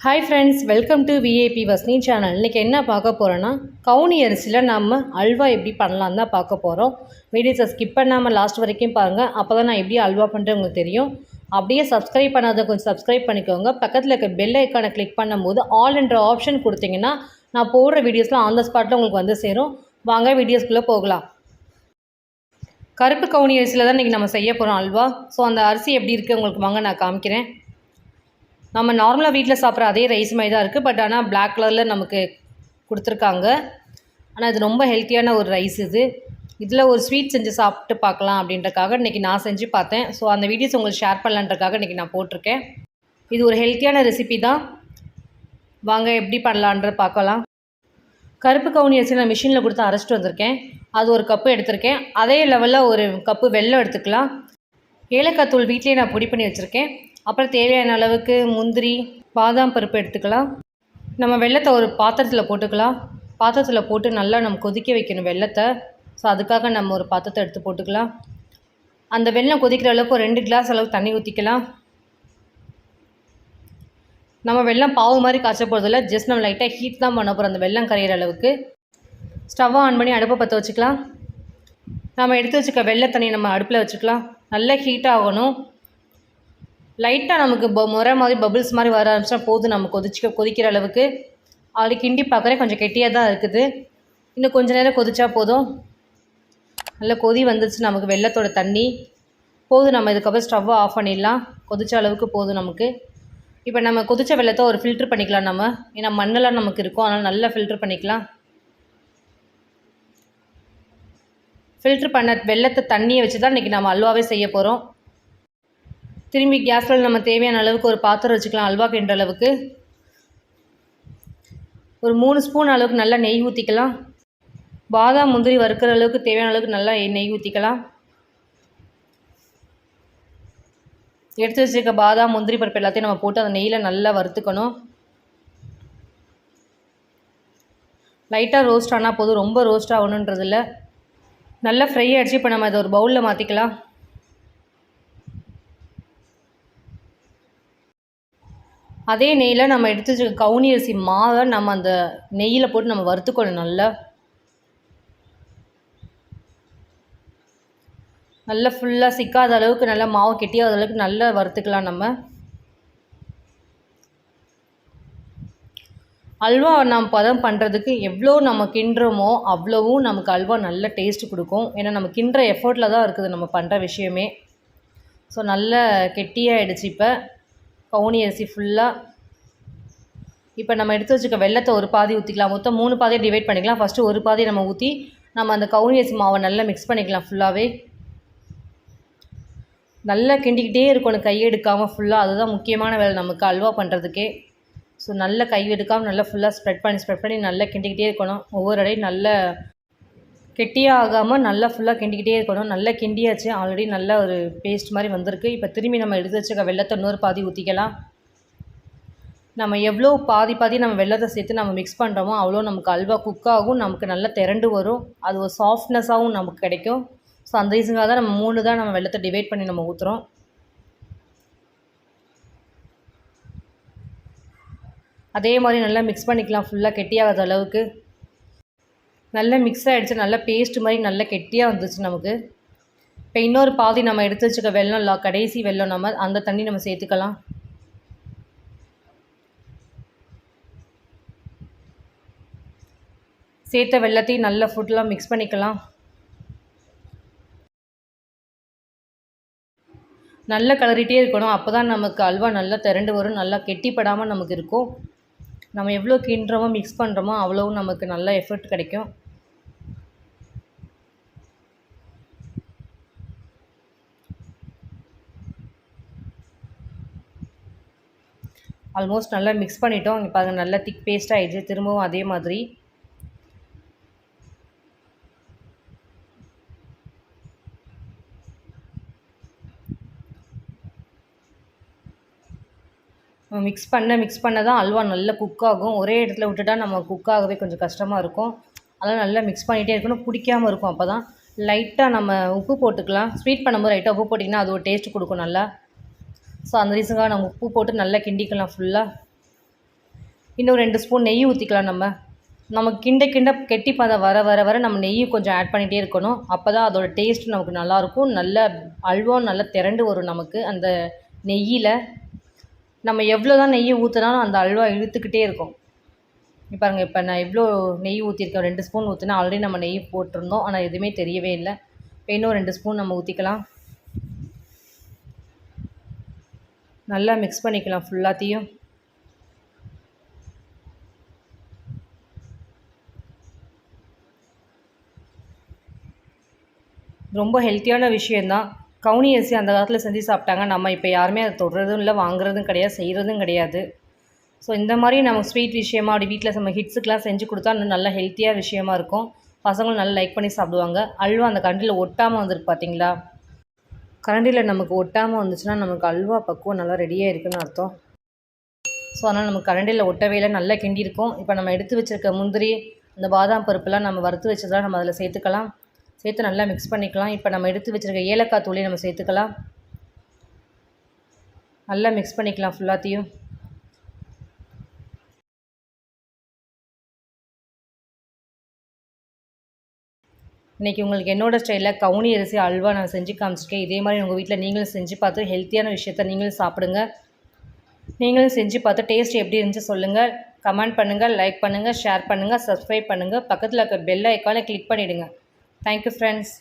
Hi friends, welcome to VAP வஸ்னி channel. இன்றைக்கி என்ன பார்க்க போகிறோன்னா, கவுனி அரிசியில் நம்ம அல்வா எப்படி பண்ணலாம் தான் பார்க்க போகிறோம். வீடியோஸை ஸ்கிப் பண்ணாமல் லாஸ்ட் வரைக்கும் பாருங்கள். அப்போ தான் நான் எப்படி அல்வா பண்ணுறேன் உங்களுக்கு தெரியும். அப்படியே சப்ஸ்கிரைப் பண்ணாத கொஞ்சம் சப்ஸ்கிரைப் பண்ணிக்கோங்க. பக்கத்தில் இருக்க பெல் ஐக்கானை கிளிக் பண்ணும்போது ஆல் என்ற ஆப்ஷன் கொடுத்தீங்கன்னா நான் போடுற வீடியோஸ்லாம் ஆன் த ஸ்பாட்டில் உங்களுக்கு வந்து சேரும். வாங்க வீடியோஸ்குள்ளே போகலாம். கருப்பு கவுனி அரிசியில் தான் இன்றைக்கி நம்ம செய்ய போகிறோம் அல்வா. ஸோ அந்த அரிசி எப்படி இருக்குது உங்களுக்கு வாங்க நான் காமிக்கிறேன். நம்ம நார்மலாக வீட்டில் சாப்பிட்ற அதே ரைஸ் மாதிரி தான் இருக்குது. பட் ஆனால் பிளாக் கலரில் நமக்கு கொடுத்துருக்காங்க. ஆனால் இது ரொம்ப ஹெல்த்தியான ஒரு ரைஸ். இதில் ஒரு ஸ்வீட் செஞ்சு சாப்பிட்டு பார்க்கலாம் அப்படின்றக்காக இன்றைக்கி நான் செஞ்சு பார்த்தேன். ஸோ அந்த வீடியோஸ் உங்களுக்கு ஷேர் பண்ணலான்றக்காக இன்றைக்கி நான் போட்டிருக்கேன். இது ஒரு ஹெல்த்தியான ரெசிபி தான். வாங்க எப்படி பண்ணலான்ற பார்க்கலாம். கருப்பு கவுனி அரிசி நான் மிஷினில் கொடுத்து அரைச்சிட்டு வந்திருக்கேன். அது ஒரு கப்பு எடுத்திருக்கேன். அதே லெவலில் ஒரு கப்பு வெல்லம் எடுத்துக்கலாம். ஏலக்காய் தூள் வீட்லேயே நான் பொடி பண்ணி வச்சுருக்கேன். அப்புறம் தேவையான அளவுக்கு முந்திரி, பாதாம் பருப்பு எடுத்துக்கலாம். நம்ம வெல்லத்தை ஒரு பாத்திரத்தில் போட்டுக்கலாம். பாத்திரத்தில் போட்டு நல்லா நம்ம கொதிக்க வைக்கணும் வெல்லத்தை. ஸோ அதுக்காக நம்ம ஒரு பாத்திரத்தை எடுத்து போட்டுக்கலாம். அந்த வெல்லம் கொதிக்கிற அளவுக்கு ஒரு 2 கிளாஸ் அளவுக்கு தண்ணி ஊற்றிக்கலாம். நம்ம வெல்லம் பாவு மாதிரி காய்ச்ச போகிறதில்ல, ஜஸ்ட் நம்ம லைட்டாக ஹீட் தான் பண்ண போகிறோம் அந்த வெல்லம் கரையிற அளவுக்கு. ஸ்டவ்வை ஆன் பண்ணி அடுப்பை பற்ற வச்சுக்கலாம். நம்ம எடுத்து வச்சுக்க வெள்ளை தண்ணி நம்ம அடுப்பில் வச்சுக்கலாம். நல்லா ஹீட் ஆகணும். லைட்டாக நமக்கு முறை மாதிரி பபிள்ஸ் மாதிரி வர ஆரம்பிச்சா போதும். நம்ம கொதிக்கிற அளவுக்கு. ஆல்ரெடி கிண்டி பார்க்குறேன், கொஞ்சம் கெட்டியாக தான் இருக்குது. இன்னும் கொஞ்சம் நேரம் கொதிச்சா போதும். நல்லா கொதி வந்துருச்சு நமக்கு வெல்லத்தோட தண்ணி போதும். நம்ம இதுக்கப்புறம் ஸ்டவ்வை ஆஃப் பண்ணிடலாம். கொதிச்ச அளவுக்கு போதும் நமக்கு. இப்போ நம்ம கொதிச்ச வெல்லத்தை ஒரு ஃபில்ட்ரு பண்ணிக்கலாம் நம்ம. ஏன்னா மண்ணெல்லாம் நமக்கு இருக்கும், அதனால் நல்லா ஃபில்ட்ரு பண்ணிக்கலாம். ஃபில்ட்ரு பண்ண வெல்லத்தை தண்ணியை வச்சு தான் இன்றைக்கி நம்ம அல்வாவே செய்ய போகிறோம். திரும்பி கேஸில் நம்ம தேவையான அளவுக்கு ஒரு பாத்திரம் வச்சுக்கலாம். அல்வா கிண்டுற அளவுக்கு ஒரு 3 ஸ்பூன் அளவுக்கு நல்லா நெய் ஊற்றிக்கலாம். பாதாம் முந்திரி வறுக்கிற அளவுக்கு தேவையான அளவுக்கு நல்லா நெய் ஊற்றிக்கலாம். எடுத்து வச்சுருக்க பாதாம் முந்திரி பருப்பு எல்லாத்தையும் நம்ம போட்டு அந்த நெய்யில் நல்லா வறுத்துக்கணும். லைட்டாக ரோஸ்ட் ஆனால் போதும், ரொம்ப ரோஸ்ட் ஆகணுன்றதில்ல. நல்லா ஃப்ரை ஆகிடுச்சு. இப்போ நம்ம அதை ஒரு பவுலில் மாற்றிக்கலாம். அதே நெய்யில் நம்ம எடுத்து வச்சுக்க கவுனி அரிசி மாவை நம்ம அந்த நெய்யில் போட்டு நம்ம வறுத்துக்கணும். நல்லா ஃபுல்லாக சிக்காத அளவுக்கு நல்லா மாவு கெட்டியாத அளவுக்கு நல்லா வறுத்துக்கலாம். நம்ம அல்வா நம்ம பதம் பண்ணுறதுக்கு எவ்வளோ நம்ம கிண்டுறோமோ அவ்வளோவும் நமக்கு அல்வா நல்ல டேஸ்ட் கொடுக்கும். ஏன்னா நம்ம கிண்டுற எஃபர்ட்டில் தான் இருக்குது நம்ம பண்ணுற விஷயமே. ஸோ நல்லா கெட்டியாகிடுச்சு இப்போ கவுனி அரிசி ஃபுல்லாக. இப்போ நம்ம எடுத்து வச்சுக்க வெல்லத்தை ஒரு பாதி ஊற்றிக்கலாம். மொத்தம் 3 பாதியை டிவைட் பண்ணிக்கலாம். ஃபஸ்ட்டு ஒரு பாதியை நம்ம ஊற்றி நம்ம அந்த கவுனி அரிசி மாவை நல்லா மிக்ஸ் பண்ணிக்கலாம் ஃபுல்லாகவே. நல்லா கிண்டிக்கிட்டே இருக்கணும், கை எடுக்காமல் ஃபுல்லாக. அதுதான் முக்கியமான வேலை நமக்கு அல்வா பண்ணுறதுக்கே. ஸோ நல்லா கை எடுக்காமல் நல்லா ஃபுல்லாக ஸ்ப்ரெட் பண்ணி நல்லா கிண்டிக்கிட்டே இருக்கணும். ஒவ்வொரு அடையும் நல்லா கெட்டியாக ஆகாமல் நல்லா ஃபுல்லாக கிண்டிக்கிட்டே இருக்கணும். நல்லா கிண்டியாச்சு. ஆல்ரெடி நல்ல ஒரு பேஸ்ட் மாதிரி வந்திருக்கு. இப்போ திரும்பி நம்ம எடுத்து வச்சுக்க வெல்லத்தை இன்னொரு பாதி ஊற்றிக்கலாம். நம்ம எவ்வளோ பாதி நம்ம வெல்லத்தை சேர்த்து நம்ம மிக்ஸ் பண்ணுறோமோ அவ்வளோ நமக்கு அல்வா குக்காகும், நமக்கு நல்லா திரண்டு வரும். அது ஒரு சாஃப்ட்னஸாகவும் நமக்கு கிடைக்கும். ஸோ அந்த ரீசனுக்காக தான் நம்ம 3 தான் நம்ம வெல்லத்தை டிவைட் பண்ணி நம்ம ஊற்றுறோம். அதே மாதிரி நல்லா மிக்ஸ் பண்ணிக்கலாம் ஃபுல்லாக கெட்டியாகாத அளவுக்கு. நல்லா மிக்ஸ் ஆகிடுச்சு. நல்லா பேஸ்ட் மாதிரி நல்லா கெட்டியாக வந்துச்சு நமக்கு. இப்போ இன்னொரு பாதி நம்ம எடுத்து வச்சுக்க வெல்லம், கடைசி வெல்லம் நம்ம அந்த தண்ணி நம்ம சேர்த்துக்கலாம். சேர்த்த வெல்லத்தையும் நல்லா ஃபுட்லாம் மிக்ஸ் பண்ணிக்கலாம். நல்லா கலரிட்டே இருக்கணும். அப்போ தான் நமக்கு அல்வா நல்லா திரண்டு வரும், நல்லா கெட்டிப்படாமல் நமக்கு இருக்கும். நம்ம எவ்வளோ கிண்டுறோமோ மிக்ஸ் பண்ணுறோமோ அவ்வளோவும் நமக்கு நல்ல எஃபர்ட் கிடைக்கும். ஆல்மோஸ்ட் நல்லா மிக்ஸ் பண்ணிட்டோம். இங்கே பாருங்கள் நல்லா திக் பேஸ்ட் ஆகிடுச்சு. திரும்பவும் அதே மாதிரி மிக்ஸ் பண்ண தான் அல்வா நல்லா குக் ஆகும். ஒரே இடத்துல விட்டுட்டா நம்ம குக் ஆகவே கொஞ்சம் கஷ்டமாக இருக்கும். அதெல்லாம் நல்லா மிக்ஸ் பண்ணிகிட்டே இருக்கணும், பிடிக்காமல் இருக்கும். அப்போ தான் லைட்டாக நம்ம உப்பு போட்டுக்கலாம். ஸ்வீட் பண்ணும்போது லைட்டாக உப்பு போட்டிங்கன்னா அது ஒரு டேஸ்ட் கொடுக்கும் நல்லா. ஸோ அந்த ரீசனுக்காக நம்ம உப்பு போட்டு நல்லா கிண்டிக்கலாம் ஃபுல்லாக. இன்னும் 2 ஸ்பூன் நெய் ஊற்றிக்கலாம். நமக்கு கிண்ட கிண்ட கெட்டி பதம் வர வர வர நம்ம நெய் கொஞ்சம் ஆட் பண்ணிகிட்டே இருக்கணும். அப்போ தான் அதோடய டேஸ்ட் நமக்கு நல்லாயிருக்கும். நல்ல அல்வாவும் நல்லா திரண்டு வரும் நமக்கு அந்த நெய்யில். நம்ம எவ்வளோ தான் நெய்யை ஊற்றினாலும் அந்த அல்வா இழுத்துக்கிட்டே இருக்கும். பாருங்கள், இப்போ நான் எவ்வளோ நெய் ஊற்றிருக்கேன், 2 ஸ்பூன் ஊற்றினா. ஆல்ரெடி நம்ம நெய் போட்டிருந்தோம், ஆனால் எதுவுமே தெரியவே இல்லை. இப்போ இன்னும் 2 ஸ்பூன் நம்ம ஊற்றிக்கலாம். நல்லா மிக்ஸ் பண்ணிக்கலாம் ஃபுல்லாத்தையும். ரொம்ப ஹெல்த்தியான விஷயந்தான். கவுனி அரிசி அந்த காலத்தில் செஞ்சு சாப்பிட்டாங்க. நம்ம இப்போ யாருமே அதை தொடுறதும் இல்லை, வாங்குறதும் கிடையாது, செய்கிறதும் கிடையாது. ஸோ இந்த மாதிரி நம்ம ஸ்வீட் விஷயமா அப்படி வீட்டில் நம்ம ஹிட்ஸுக்கெலாம் செஞ்சு கொடுத்தா இன்னும் நல்ல ஹெல்த்தியாக விஷயமா இருக்கும். பசங்களும் நல்லா லைக் பண்ணி சாப்பிடுவாங்க. அல்வா அந்த கரண்டியில் ஒட்டாமல் வந்திருக்கு பார்த்தீங்களா? கரண்டியில் நமக்கு ஒட்டாமல் வந்துச்சுன்னா நமக்கு அல்வா பக்குவம் நல்லா ரெடியாக இருக்குதுன்னு அர்த்தம். ஸோ அதனால் நமக்கு கரண்டியில் ஒட்டவே இல்லை, நல்லா கிண்டியிருக்கோம். இப்போ நம்ம எடுத்து வச்சுருக்க முந்திரி, இந்த பாதாம் பருப்புலாம் நம்ம வறுத்து வச்சதெல்லாம் நம்ம அதில் சேர்த்துக்கலாம். சேர்த்து நல்லா மிக்ஸ் பண்ணிக்கலாம். இப்போ நம்ம எடுத்து வச்சுருக்க ஏலக்காய் தூளையும் நம்ம சேர்த்துக்கலாம். நல்லா மிக்ஸ் பண்ணிக்கலாம் ஃபுல்லாத்தையும். இன்றைக்கி உங்களுக்கு என்னோடய ஸ்டைலில் கவுனி அரிசி அல்வா நான் செஞ்சு காமிச்சிருக்கேன். இதே மாதிரி உங்கள் வீட்டில் நீங்களும் செஞ்சு பார்த்து ஹெல்த்தியான விஷயத்த நீங்களும் சாப்பிடுங்க. நீங்களும் செஞ்சு பார்த்து டேஸ்ட் எப்படி இருந்துச்சு சொல்லுங்கள். கமெண்ட் பண்ணுங்கள், லைக் பண்ணுங்கள், ஷேர் பண்ணுங்கள், சப்ஸ்கிரைப் பண்ணுங்கள். பக்கத்தில் இருக்க பெல் ஐக்கானை கிளிக் பண்ணிவிடுங்க. Thank you friends.